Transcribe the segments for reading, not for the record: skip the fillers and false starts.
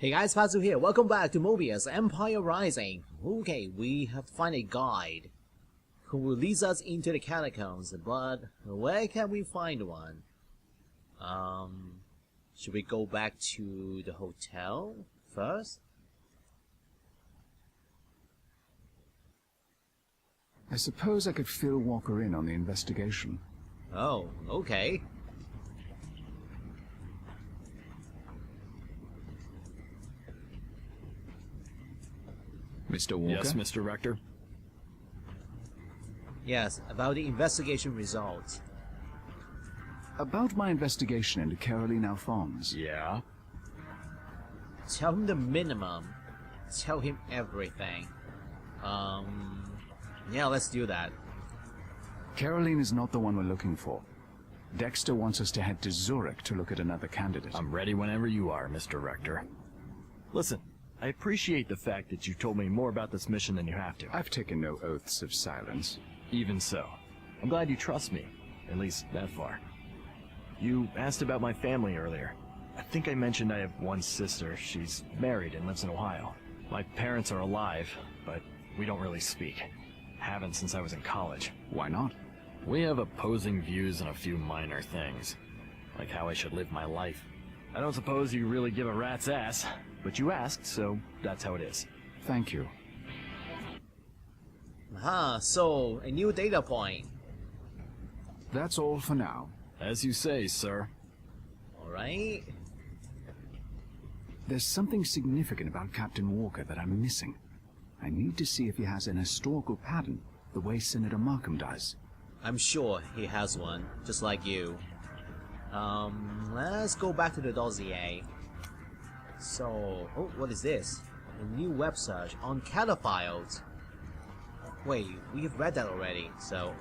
Hey guys, Fazu here. Welcome back to Moebius Empire Rising. Okay, we have to find a guide who will lead us into the catacombs, but where can we find one? Should we go back to the hotel first? I suppose I could fill Walker in on the investigation. Oh, okay. Mr. Walker? Yes, Mr. Rector? Yes, about the investigation results. About my investigation into Caroline Alphonse. Yeah? Tell him the minimum. Tell him everything. Yeah, let's do that. Caroline is not the one we're looking for. Dexter wants us to head to Zurich to look at another candidate. I'm ready whenever you are, Mr. Rector. Listen, I appreciate the fact that you told me more about this mission than you have to. I've taken no oaths of silence. Even so, I'm glad you trust me, at least that far. You asked about my family earlier. I think I mentioned I have one sister. She's married and lives in Ohio. My parents are alive, but we don't really speak. Haven't since I was in college. Why not? We have opposing views on a few minor things, like how I should live my life. I don't suppose you really give a rat's ass, but you asked, so that's how it is. Thank you. Aha, so a new data point. That's all for now. As you say, sir. Alright. There's something significant about Captain Walker that I'm missing. I need to see if he has an historical pattern, the way Senator Markham does. I'm sure he has one, just like you. Let's go back to the dossier. So, oh, what is this? A new web search on cataphiles. Wait, we have read that already, so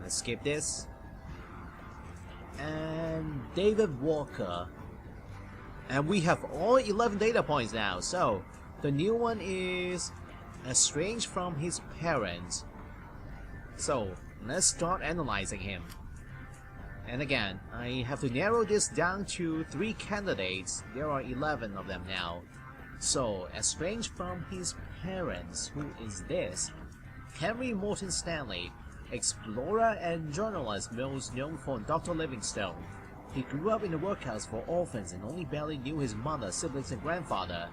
let's skip this. And David Walker. And we have all 11 data points now, so the new one is estranged from his parents. So, let's start analyzing him. And again, I have to narrow this down to 3 candidates. There are 11 of them now. So, estranged from his parents, who is this? Henry Morton Stanley, explorer and journalist most known for Dr. Livingstone. He grew up in the workhouse for orphans and only barely knew his mother, siblings, and grandfather.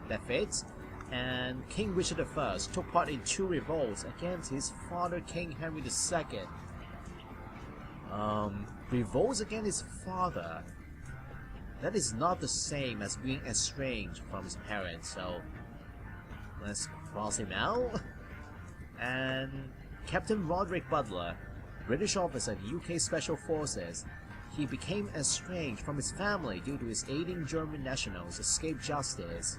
That fits. And King Richard I took part in 2 revolts against his father, King Henry II. Revolts against his father. That is not the same as being estranged from his parents, so let's cross him out. And Captain Roderick Butler, British officer in the UK Special Forces. He became estranged from his family due to his aiding German nationals escape justice.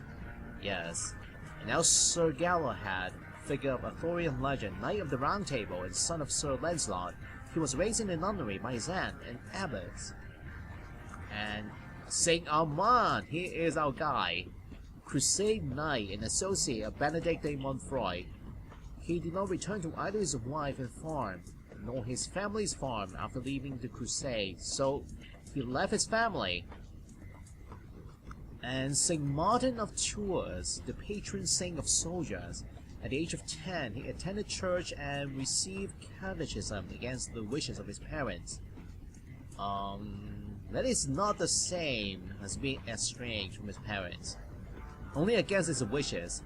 Yes. And now Sir Galahad, figure of Arthurian legend, Knight of the Round Table and son of Sir Lancelot. He was raised in a nunnery by his aunt and abbot. And Saint Armand, he is our guy. Crusade Knight and associate of Benedict de Montfort. He did not return to either his wife and farm, nor his family's farm after leaving the crusade, so he left his family. And Saint Martin of Tours, the patron saint of soldiers. At the age of 10, he attended church and received catechism against the wishes of his parents. That is not the same as being estranged from his parents. Only against his wishes.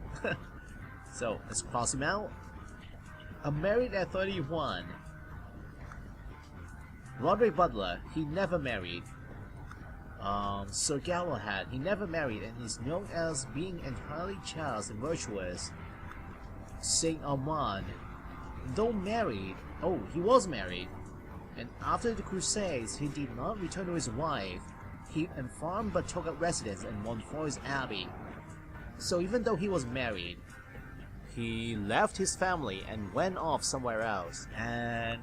So, let's cross him out. Married at 31. Roderick Butler, he never married. Sir Galahad, he never married and is known as being entirely chaste and virtuous. Saint Armand, though married, oh, he was married, and after the Crusades, he did not return to his wife. He farmed but took up residence in Montfort's Abbey. So even though he was married, he left his family and went off somewhere else. And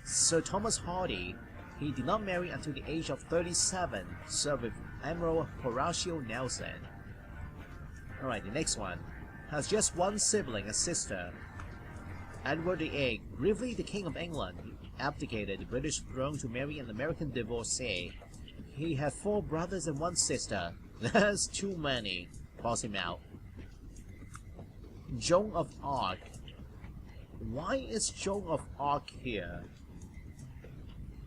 Sir Thomas Hardy, he did not marry until the age of 37, served with Admiral Horatio Nelson. Alright, the next one. Has just one sibling, a sister. Edward VIII, briefly the King of England, abdicated the British throne to marry an American divorcee. He had 4 brothers and 1 sister. There's too many. Cross him out. Joan of Arc. Why is Joan of Arc here?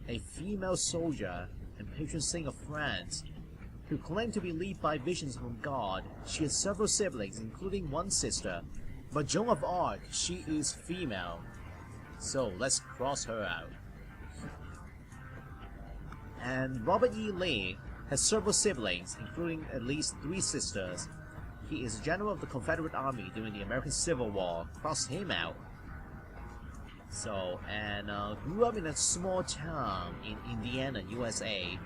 A female soldier and patron saint of France, who claimed to be led by visions from God. She has several siblings, including one sister, but Joan of Arc, she is female. So let's cross her out. And Robert E. Lee has several siblings, including at least 3 sisters. He is a general of the Confederate Army during the American Civil War. Cross him out. So, and grew up in a small town in Indiana, USA.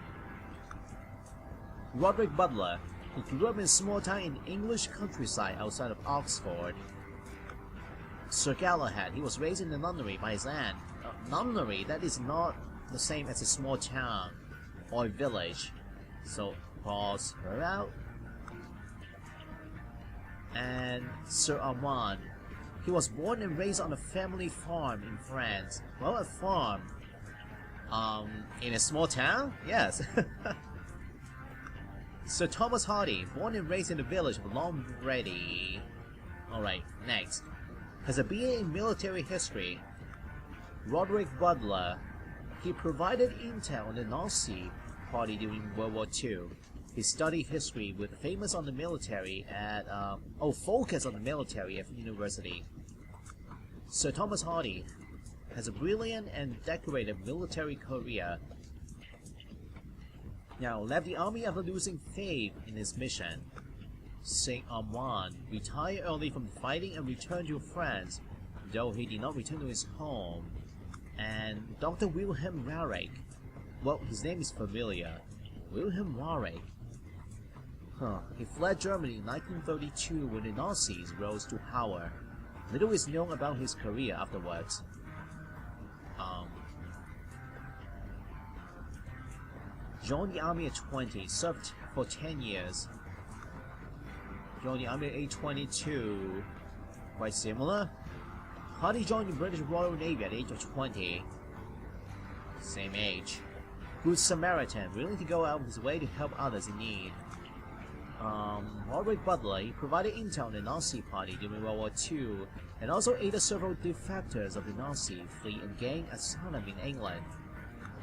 Roderick Butler, who grew up in a small town in the English countryside outside of Oxford. Sir Galahad, he was raised in a nunnery by his aunt. Nunnery, that is not the same as a small town or a village. So, cross her out. And Sir Armand, he was born and raised on a family farm in France. Well, a farm. In a small town? Yes. Sir Thomas Hardy, born and raised in the village of Longbredy. Alright, next. Has a BA in military history. Roderick Butler. He provided intel on the Nazi Party during World War II. He studied history with famous on the military at, focus on the military at university. Sir Thomas Hardy has a brilliant and decorated military career. Now left the army after losing faith in his mission. Saint Armand retired early from fighting and returned to France, though he did not return to his home. And Dr. Wilhelm Reich, well, his name is familiar. Wilhelm Reich. He fled Germany in 1932 when the Nazis rose to power. Little is known about his career afterwards. Joined the army at 20, served for 10 years. Joined the army at age 22. Quite similar. Hardy joined the British Royal Navy at the age of 20. Same age. Good Samaritan, willing to go out of his way to help others in need. Roderick Butler, he provided intel on the Nazi Party during World War II, and also aided several defectors of the Nazi fleet and gained asylum in England.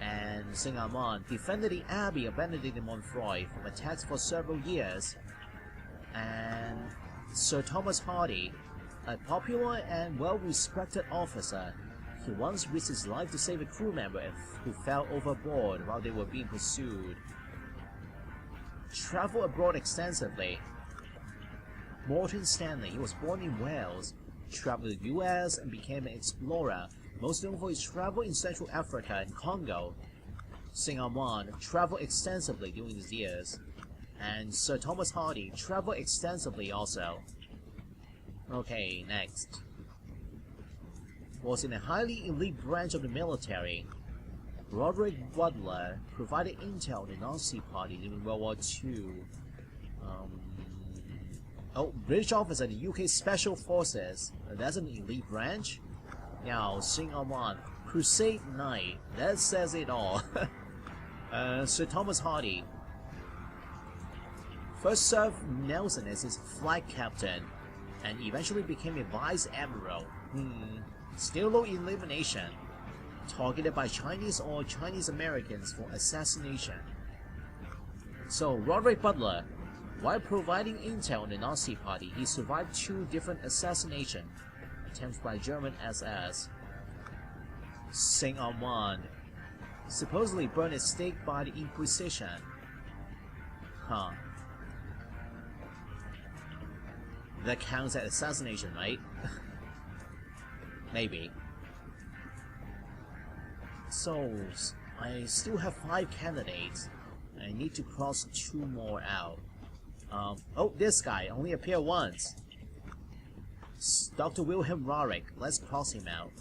And Saint Armand defended the Abbey of Benedict de Montfort from attacks for several years. And Sir Thomas Hardy, a popular and well-respected officer, he once risked his life to save a crew member who fell overboard while they were being pursued. Traveled abroad extensively. Morton Stanley, he was born in Wales, traveled to the US and became an explorer, most known for his travel in Central Africa and Congo. Saint Armand traveled extensively during these years, and Sir Thomas Hardy traveled extensively also. Okay, next. Was in a highly elite branch of the military. Roderick Butler provided intel on the Nazi Party during World War II. British officer in the UK Special Forces. That's an elite branch. Now, Saint Armand, Crusade Knight. That says it all. Sir Thomas Hardy. First served Nelson as his flag captain, and eventually became a vice admiral. Still low elimination. Targeted by Chinese or Chinese Americans for assassination. So, Roderick Butler, while providing intel on the Nazi Party, he survived 2 different assassination attempts by German SS. Saint Armand supposedly burned at stake by the Inquisition. That counts as assassination, right? Maybe. So, I still have 5 candidates. I need to cross 2 more out. This guy only appeared once. Dr. Wilhelm Reich. Let's cross him out.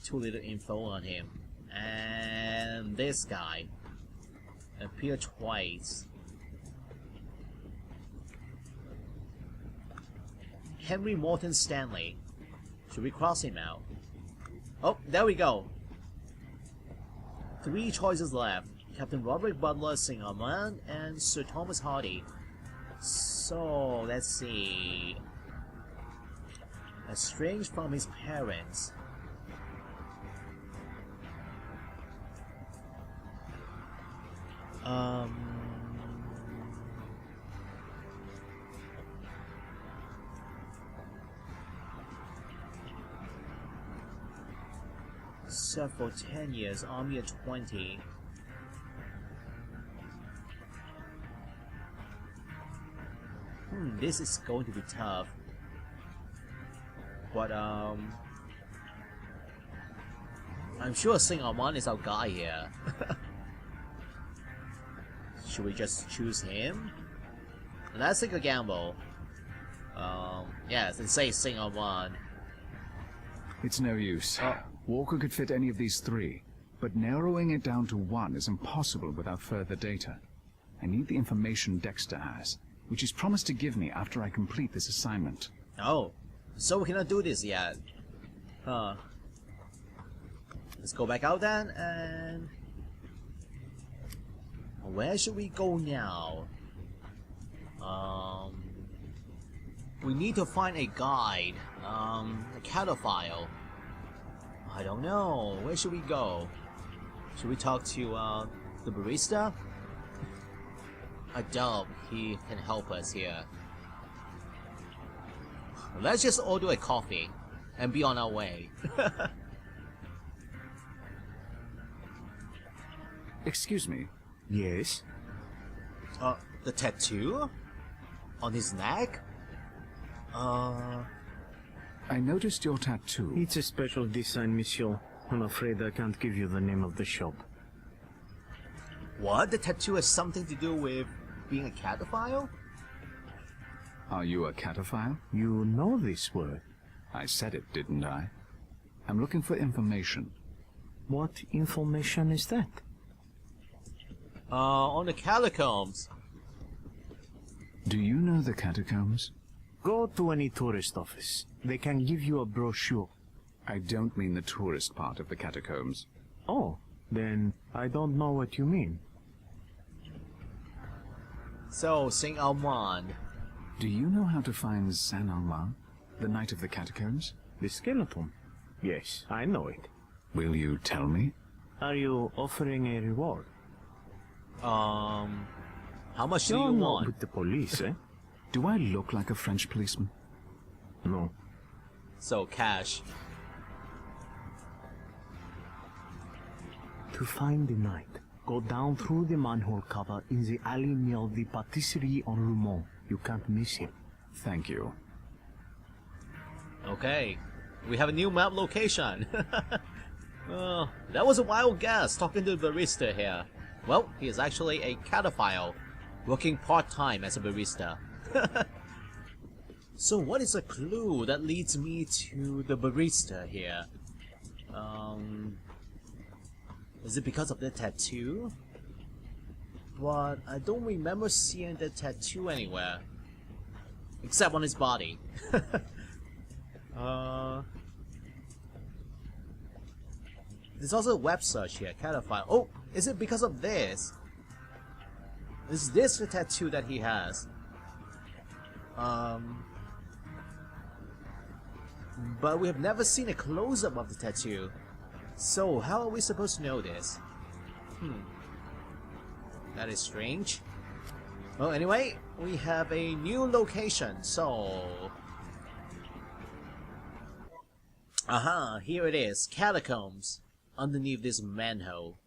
Too little info on him. And this guy appeared twice. Henry Morton Stanley. Should we cross him out? Oh, there we go. 3 choices left. Captain Roderick Butler, St. Armand, and Sir Thomas Hardy. So, let's see. Estranged from his parents. Served for 10 years, Army at 20. This is going to be tough. But, I'm sure St. Armand is our guy here. Should we just choose him? Let's take a gamble. Yes, and say St. Armand. It's no use. Walker could fit any of these three, but narrowing it down to one is impossible without further data. I need the information Dexter has, which he's promised to give me after I complete this assignment. Oh, so we cannot do this yet. Huh. Let's go back out then, and... where should we go now? We need to find a guide. A cataphile. I don't know. Where should we go? Should we talk to, the barista? I doubt he can help us here. Let's just order a coffee and be on our way. Excuse me. Yes? The tattoo? On his neck? I noticed your tattoo. It's a special design, monsieur. I'm afraid I can't give you the name of the shop. What? The tattoo has something to do with being a cataphile? Are you a cataphile? You know this word. I said it, didn't I? I'm looking for information. What information is that? On the catacombs. Do you know the catacombs? Go to any tourist office. They can give you a brochure. I don't mean the tourist part of the catacombs. Oh, then I don't know what you mean. So, St. Armand. Do you know how to find Saint Armand, the Knight of the Catacombs? The skeleton? Yes, I know it. Will you tell me? Are you offering a reward? How much do you You're not want? with the police, eh? Do I look like a French policeman? No. So, cash. To find the knight, go down through the manhole cover in the alley near the patisserie en Roumont. You can't miss him. Thank you. Okay. We have a new map location. That was a wild guess, talking to the barista here. Well, he is actually a cataphile, working part-time as a barista. So what is a clue that leads me to the barista here? Is it because of the tattoo? But I don't remember seeing the tattoo anywhere. Except on his body. There's also a web search here, cataphile. Oh, is it because of this? Is this the tattoo that he has? But we have never seen a close-up of the tattoo. So, how are we supposed to know this? That is strange. Well, anyway, we have a new location, so... Aha, here it is, catacombs, underneath this manhole.